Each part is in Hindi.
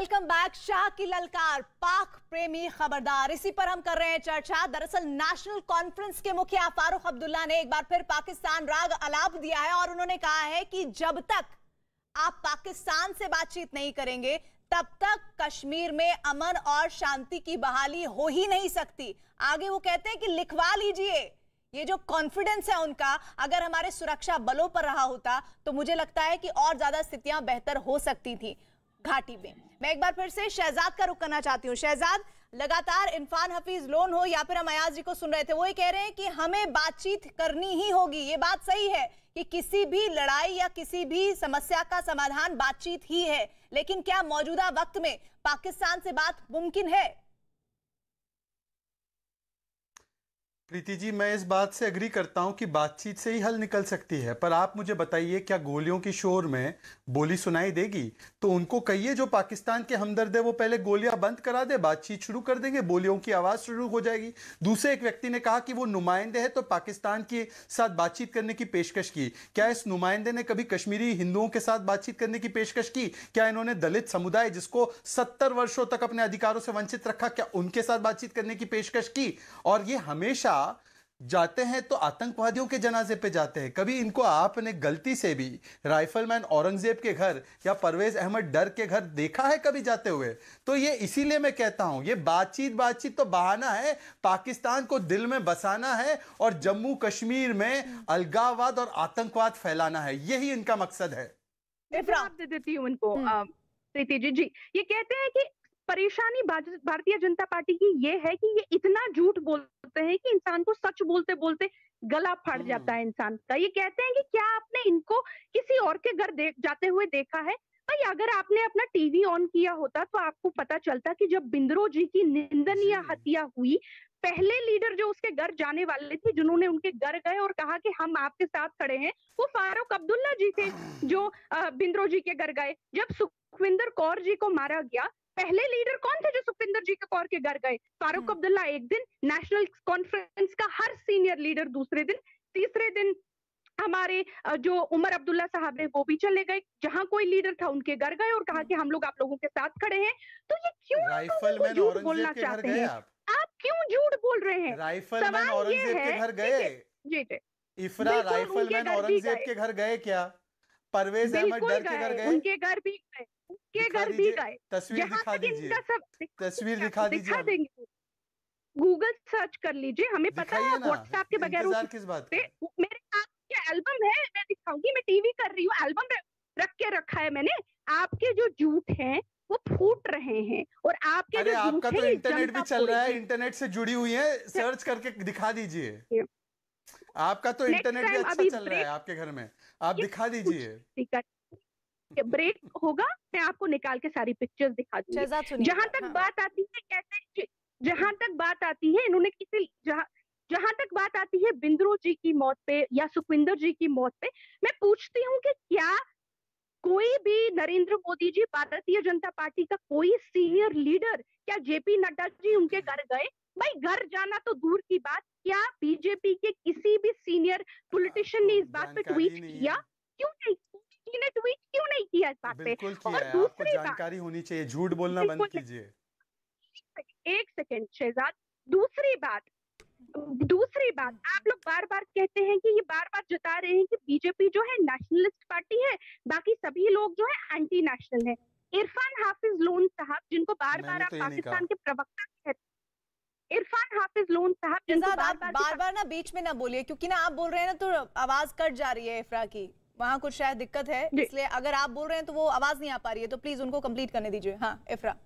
Welcome back. शाह की ललकार, पाक प्रेमी खबरदार, इसी पर हम कर रहे हैं चर्चा। दरअसल नेशनल कॉन्फ्रेंस के मुखिया फारूक अब्दुल्ला ने एक बार फिर पाकिस्तान राग अलाप दिया है और उन्होंने कहा है कि जब तक आप पाकिस्तान से बातचीत नहीं करेंगे तब तक कश्मीर में अमन और शांति की बहाली हो ही नहीं सकती। आगे वो कहते हैं कि लिखवा लीजिए, ये जो कॉन्फिडेंस है उनका अगर हमारे सुरक्षा बलों पर रहा होता तो मुझे लगता है कि और ज्यादा स्थितियां बेहतर हो सकती थी घाटी में। मैं एक बार फिर से शहजाद का रुख करना चाहती हूँ। शहजाद, लगातार इरफान हफीज लोन हो या फिर हम अयाज जी को सुन रहे थे, वो ये कह रहे हैं कि हमें बातचीत करनी ही होगी। ये बात सही है कि किसी भी लड़ाई या किसी भी समस्या का समाधान बातचीत ही है, लेकिन क्या मौजूदा वक्त में पाकिस्तान से बात मुमकिन है? प्रीति जी, मैं इस बात से एग्री करता हूं कि बातचीत से ही हल निकल सकती है, पर आप मुझे बताइए, क्या गोलियों की शोर में बोली सुनाई देगी? तो उनको कहिए जो पाकिस्तान के हमदर्द है वो पहले गोलियां बंद करा दे, बातचीत शुरू कर देंगे, बोलियों की आवाज शुरू हो जाएगी। दूसरे एक व्यक्ति ने कहा कि वो नुमाइंदे है तो पाकिस्तान के साथ बातचीत करने की पेशकश की। क्या इस नुमाइंदे ने कभी कश्मीरी हिंदुओं के साथ बातचीत करने की पेशकश की? क्या इन्होंने दलित समुदाय जिसको 70 वर्षों तक अपने अधिकारों से वंचित रखा, क्या उनके साथ बातचीत करने की पेशकश की? और ये हमेशा जाते हैं तो आतंकवादियों के जनाजे पे जाते हैं। कभी इनको आपने गलती से भी राइफलमैन औरंगजेब के घर या परवेज अहमद डर के घर देखा है कभी जाते हुए? तो ये इसीलिए मैं कहता हूं, ये बातचीत तो बहाना है, पाकिस्तान को दिल में बसाना है और जम्मू कश्मीर में अलगाववाद और आतंकवाद फैलाना है, यही इनका मकसद है। जवाब दे देती हूँ उनको। प्रीति जी, ये कहते हैं कि परेशानी भारतीय जनता पार्टी की ये है कि ये इतना झूठ बोलते हैं कि इंसान को सच बोलते बोलते गला फट जाता है इंसान का। ये कहते हैं कि क्या आपने इनको किसी और के घर जाते हुए देखा है? भाई, अगर आपने अपना टीवी ऑन किया होता तो आपको पता चलता कि जब बिंद्रो जी की निंदनीय हत्या हुई, पहले लीडर जो उसके घर जाने वाले थे, जिन्होंने उनके घर गए और कहा कि हम आपके साथ खड़े हैं, वो फारूक अब्दुल्ला जी थे जो बिंद्रो जी के घर गए। जब सुखविंदर कौर जी को मारा गया, पहले लीडर कौन थे जो सुखविंदर जी के कौर के घर गए? फारूक अब्दुल्ला एक दिन, नेशनल कॉन्फ्रेंस का हर सीनियर लीडर दूसरे दिन, तीसरे दिन हमारे जो उमर अब्दुल्ला साहब है वो भी चले गए, जहां कोई लीडर था उनके घर गए और कहा कि हम लोग आप लोगों के साथ खड़े हैं। तो ये क्यों झूठ बोलना चाहते हैं? आप क्यों झूठ बोल रहे हैं? राइफलमैन औरंगजेब के घर गए? जी जी, इफरा राइफलमैन औरंगजेब के घर गए क्या? परवेज अहमद डर के घर गए? उनके घर भी गए, उनके घर भी गए। तस्वीर दिखा दीजिए, तस्वीर दिखा दीजिए, देंगे, गूगल सर्च कर लीजिए, हमें पता है व्हाट्सएप के बगैर। किस बात पे? मेरे पास एल्बम है, मैं दिखाऊंगी, मैं टीवी कर रही हूँ, एल्बम रख के रखा है मैंने। आपके जो झूठ हैं वो फूट रहे हैं और आपके जो आपका तो इंटरनेट भी चल रहा है, इंटरनेट से जुड़ी हुई है, सर्च करके दिखा दीजिए। आपका तो इंटरनेट भी अच्छा चल रहा है आपके घर में, आप दिखा दीजिए। ब्रेक होगा, मैं आपको निकाल के सारी पिक्चर्स दिखा दूंगी। जहां तक बात आती है, कहते जहां तक बात आती है, इन्होंने किसी जहां तक बात आती है बिंद्रो जी की मौत पे या सुखविंदर जी की मौत पे, मैं पूछती हूँ कि क्या कोई भी नरेंद्र मोदी जी, भारतीय जनता पार्टी का कोई सीनियर लीडर, क्या जेपी नड्डा जी उनके घर गए? भाई, घर जाना तो दूर की बात, क्या बीजेपी के किसी भी सीनियर पॉलिटिशियन ने इस बात पे ट्वीट किया? क्यों नहीं? ने ट्वीट क्यों नहीं किया इस बात पे? और दूसरी जानकारी होनी चाहिए, झूठ बोलना बंद कीजिए। एक सेकेंड शहजाद, दूसरी बात, आप लोग बार बार कहते हैं कि ये बार बार जता रहे हैं कि बीजेपी जो है नेशनलिस्ट पार्टी है, बाकी सभी लोग जो है एंटी नेशनल है। इरफान हाफिज लोन साहब, जिनको बार बार आप पाकिस्तान के प्रवक्ता कहते हैं, इरफान हाफिज लोन साहब, जिनको बार बार ना बीच में ना बोलिए, क्योंकि ना आप बोल रहे हैं ना तो आवाज कट जा रही है इफ्रा की, वहां कुछ शायद दिक्कत है, इसलिए अगर आप बोल रहे हैं तो वो आवाज नहीं आ पा रही है, तो प्लीज उनको कंप्लीट करने दीजिए। हाँ इफ्रा।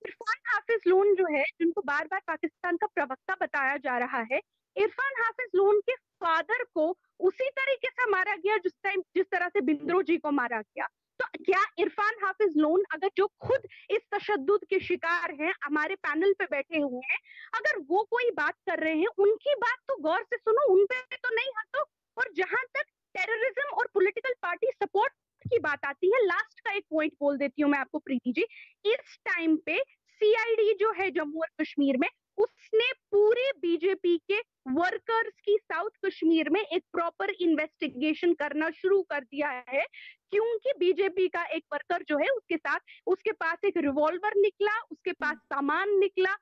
इरफान हाफिज लोन जो है, जिनको बार बार पाकिस्तान का प्रवक्ता बताया जा रहा है, इरफान हाफिज लोन के फादर को उसी तरीके से मारा गया जिस तरह से बिंद्रो जी को मारा गया। तो क्या इरफान हाफिज लोन, अगर जो खुद इस तशद्दुद के शिकार हैं, हमारे पैनल पे बैठे हुए हैं, अगर वो कोई बात कर रहे हैं, उनकी बात तो गौर से सुनो, उन पे तो नहीं हंसो। और जहां तक टेररिज्म और पॉलिटिकल पार्टी सपोर्ट की बात आती है, लास्ट का एक पॉइंट बोल देती हूँ मैं आपको प्रीति जी। इस टाइम पे सीआईडी जो है जम्मू और कश्मीर में, उसने पूरे बीजेपी के वर्कर्स की साउथ कश्मीर में एक प्रॉपर इन्वेस्टिगेशन करना शुरू कर दिया है, क्योंकि बीजेपी का एक वर्कर जो है उसके पास एक रिवॉल्वर निकला, उसके पास सामान निकला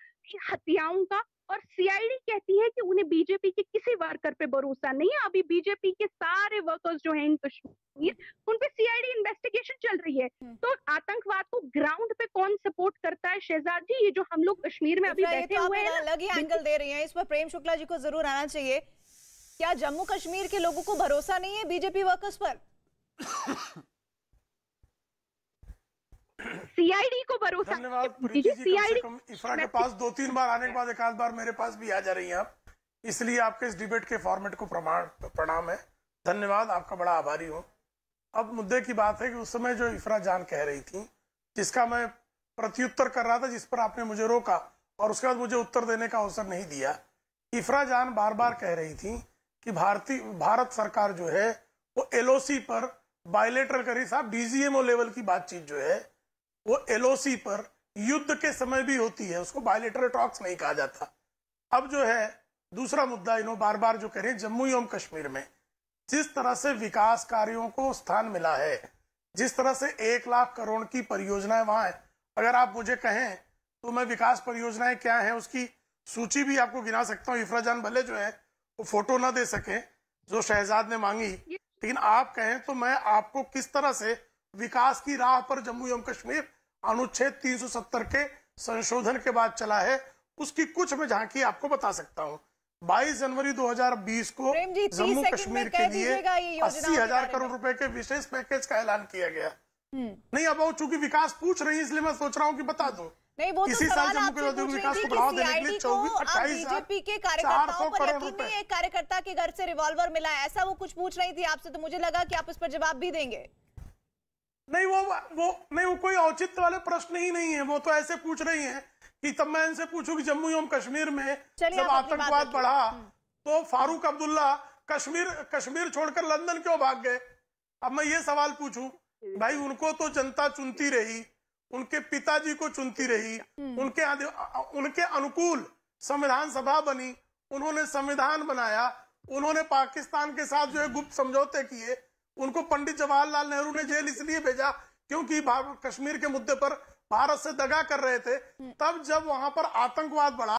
हथियारों का, और सीआईडी कहती है कि उन्हें बीजेपी के किसी वर्कर पे भरोसा नहीं है। अभी बीजेपी के सारे वर्कर्स जो हैं इन कश्मीर, उन पे सीआईडी इन्वेस्टिगेशन चल रही है। तो आतंकवाद को ग्राउंड पे कौन सपोर्ट करता है शहजाद जी, ये जो हम लोग कश्मीर में अभी बैठे हुए हैं, अलग ही एंगल दे रही हैं, इस पर प्रेम शुक्ला जी को जरूर आना चाहिए। क्या जम्मू कश्मीर के लोगों को भरोसा नहीं है बीजेपी वर्कर्स पर? सीआईडी को भरोसा। धन्यवाद प्रीति जी। कम से कम इफ्रा के पास 2-3 बार आने के बाद एक आध बार मेरे पास भी आ जा रही हैं आप, इसलिए आपके इस डिबेट के फॉर्मेट को प्रणाम है, धन्यवाद, आपका बड़ा आभारी हूँ। अब मुद्दे की बात है कि उस समय जो इफ्रा जान कह रही थी, जिसका मैं प्रत्युत्तर कर रहा था, जिस पर आपने मुझे रोका और उसके बाद मुझे उत्तर देने का अवसर नहीं दिया। इफ्रा जान बार बार कह रही थी कि भारत सरकार जो है वो एलओसी पर बायलेटरल करी, साहब डीजीएमओ लेवल की बातचीत जो है वो एलओसी पर युद्ध के समय भी होती है, उसको बायलेटरल टॉक्स नहीं कहा जाता। अब जो है दूसरा मुद्दा, इन्होंने बार बार जो कह रहे हैं जम्मू एवं कश्मीर में जिस तरह से विकास कार्यों को स्थान मिला है, जिस तरह से 1 लाख करोड़ की परियोजनाएं वहां है, अगर आप मुझे कहें तो मैं विकास परियोजनाएं क्या है उसकी सूची भी आपको गिना सकता हूँ। इफ्रा जान भले जो है वो फोटो ना दे सके जो शहजाद ने मांगी, लेकिन आप कहें तो मैं आपको किस तरह से विकास की राह पर जम्मू एवं कश्मीर अनुच्छेद 370 के संशोधन के बाद चला है, उसकी कुछ मैं झांकी आपको बता सकता हूँ। 22 जनवरी 2020 को जम्मू कश्मीर के लिए 80,000 करोड़ रुपए के विशेष पैकेज का ऐलान किया गया। नहीं, अब वो चूंकि विकास पूछ रही है इसलिए मैं सोच रहा हूँ कि बता दूं। नहीं, वो इसी तो साल जम्मू के औद्योगिक विकास को बढ़ावा देने के लिए बीजेपी के कार्यकर्ताओं पर यकीन नहीं है, एक कार्यकर्ता के घर से रिवॉल्वर मिला है, ऐसा वो कुछ पूछ रही थी आपसे, तो मुझे लगा कि आप इस पर जवाब भी देंगे। नहीं, वो कोई औचित्य वाले प्रश्न ही नहीं है, वो तो ऐसे पूछ रही हैं कि तब मैं इनसे पूछूं कि जम्मू एवं कश्मीर में जब आतंकवाद बढ़ा तो फारूक अब्दुल्ला कश्मीर छोड़कर लंदन क्यों भाग गए। अब मैं ये सवाल पूछूं, भाई उनको तो जनता चुनती रही, उनके पिताजी को चुनती रही, उनके अनुकूल संविधान सभा बनी, उन्होंने संविधान बनाया, उन्होंने पाकिस्तान के साथ जो है गुप्त समझौते किए, उनको पंडित जवाहरलाल नेहरू ने जेल इसलिए भेजा क्योंकि कश्मीर के मुद्दे पर भारत से दगा कर रहे थे। तब जब वहां पर आतंकवाद बढ़ा